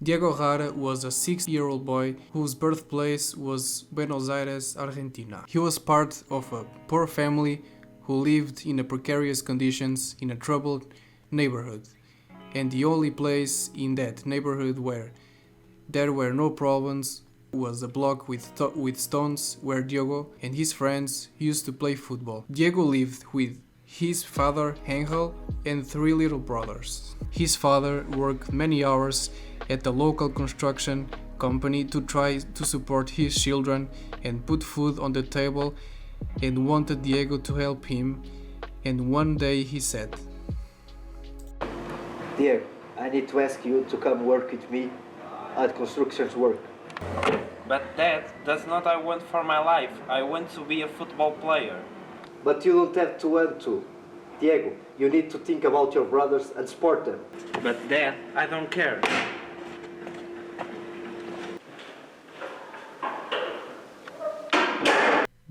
Diego Rara was a 6-year-old boy whose birthplace was Buenos Aires, Argentina. He was part of a poor family who lived in precarious conditions in a troubled neighborhood, and the only place in that neighborhood where there were no problems was a block with stones where Diego and his friends used to play football. Diego lived with his father Angel and 3 little brothers. His father worked many hours at the local construction company to try to support his children and put food on the table, and wanted Diego to help him, and one day he said, Diego, I need to ask you to come work with me at construction work. But Dad, that's not what I want for my life. I want to be a football player. But you don't have to want to. Diego, you need to think about your brothers and support them. But Dad, I don't care.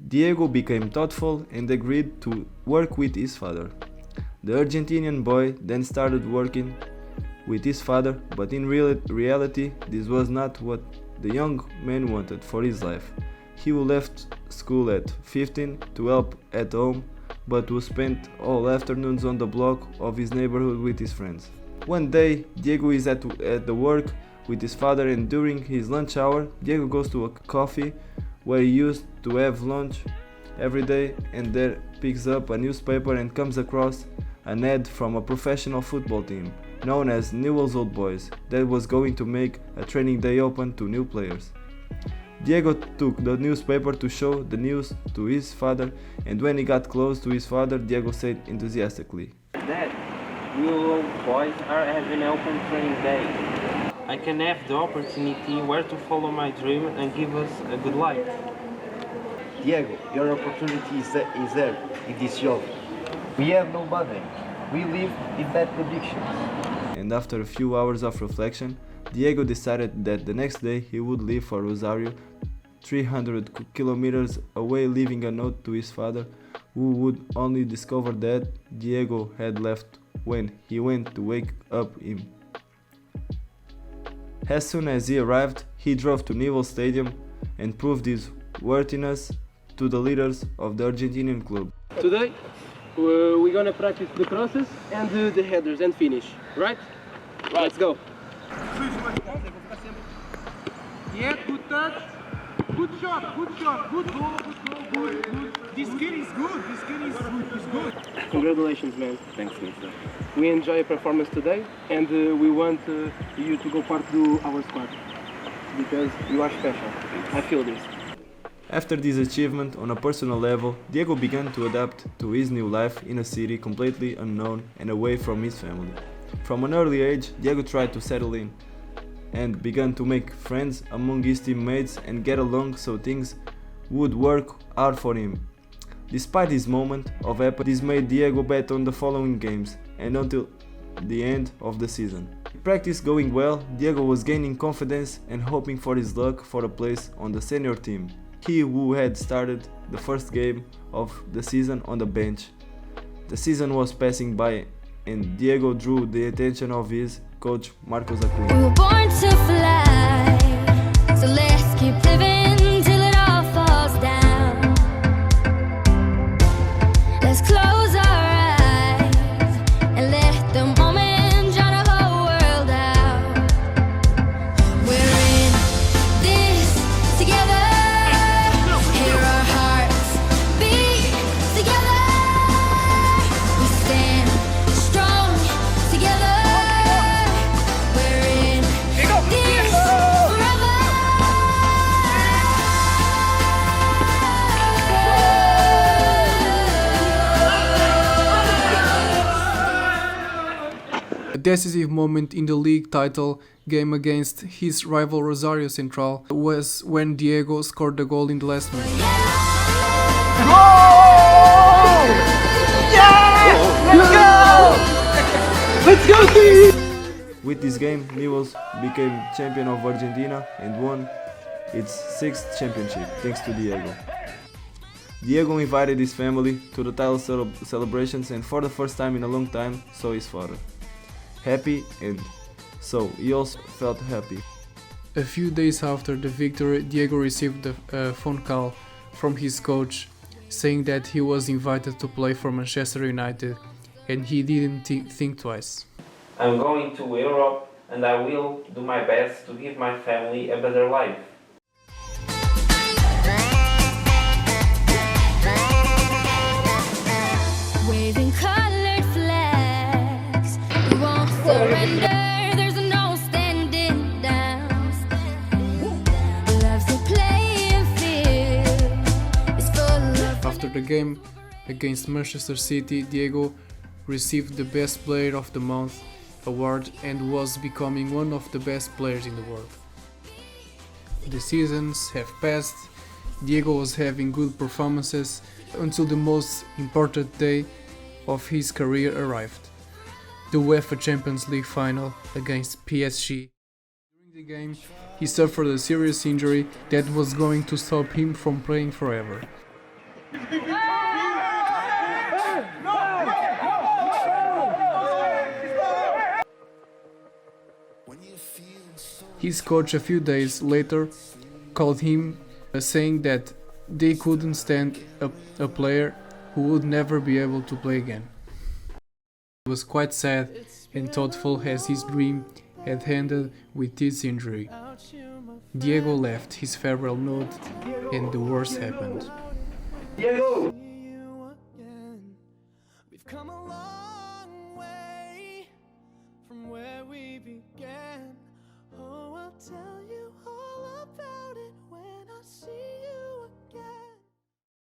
Diego became thoughtful and agreed to work with his father. The Argentinian boy then started working with his father, but in reality this was not what the young man wanted for his life. He who left school at 15 to help at home, but who spent all afternoons on the block of his neighborhood with his friends. One day, Diego is at the work with his father, and during his lunch hour, Diego goes to a coffee where he used to have lunch every day, and there picks up a newspaper and comes across an ad from a professional football team known as Newell's Old Boys that was going to make a training day open to new players. Diego took the newspaper to show the news to his father, and when he got close to his father, Diego said enthusiastically, Dad, Newell's Old Boys are having an open training day. I can have the opportunity where to follow my dream and give us a good life. Diego, your opportunity is there in this job. We have no money. We live in bad conditions. And after a few hours of reflection, Diego decided that the next day he would leave for Rosario, 300 kilometers away, leaving a note to his father, who would only discover that Diego had left when he went to wake up him. As soon as he arrived, he drove to Newell's Stadium and proved his worthiness to the leaders of the Argentinian club. Today we're gonna practice the crosses and the headers and finish, right? Let's go. Yeah, good touch. Good shot, good goal, good. This kid is good, is good. Congratulations, man. Thanks, mister. We enjoy your performance today, and we want you to go part to our squad because you are special. I feel this. After this achievement on a personal level, Diego began to adapt to his new life in a city completely unknown and away from his family. From an early age, Diego tried to settle in and began to make friends among his teammates and get along so things would work out for him. Despite his moment of happiness, this made Diego bet on the following games and until the end of the season. Practice going well, Diego was gaining confidence and hoping for his luck for a place on the senior team. He who had started the first game of the season on the bench. The season was passing by and Diego drew the attention of his coach Marcos Aquino. We were born to fly, so let's keep living till it all falls down. Let's close our eyes and let the moment drown the whole world out. We're in this together. Hear our hearts beat together. We stand strong together. We're in this forever. A decisive moment in the league title game against his rival Rosario Central was when Diego scored the goal in the last minute. With this game, Newell's became champion of Argentina and won its 6th championship thanks to Diego. Diego invited his family to the title celebrations and for the first time in a long time saw his father. Happy and so he also felt happy. A few days after the victory, Diego received a phone call from his coach saying that he was invited to play for Manchester United, and he didn't think twice. I'm going to Europe and I will do my best to give my family a better life. Waving colored flags, we won't surrender. There's no standing down. Love's a playing field. It's full of. After the game against Manchester City, Diego received the Best Player of the Month award and was becoming one of the best players in the world. The seasons have passed. Diego was having good performances until the most important day of his career arrived, the UEFA Champions League final against PSG. During the game, he suffered a serious injury that was going to stop him from playing forever. His coach a few days later called him saying that they couldn't stand a player who would never be able to play again. He was quite sad and thoughtful as his dream had ended with this injury. Diego left his farewell note and the worst happened. Diego! We've come a long way from where we began. Oh, I'll tell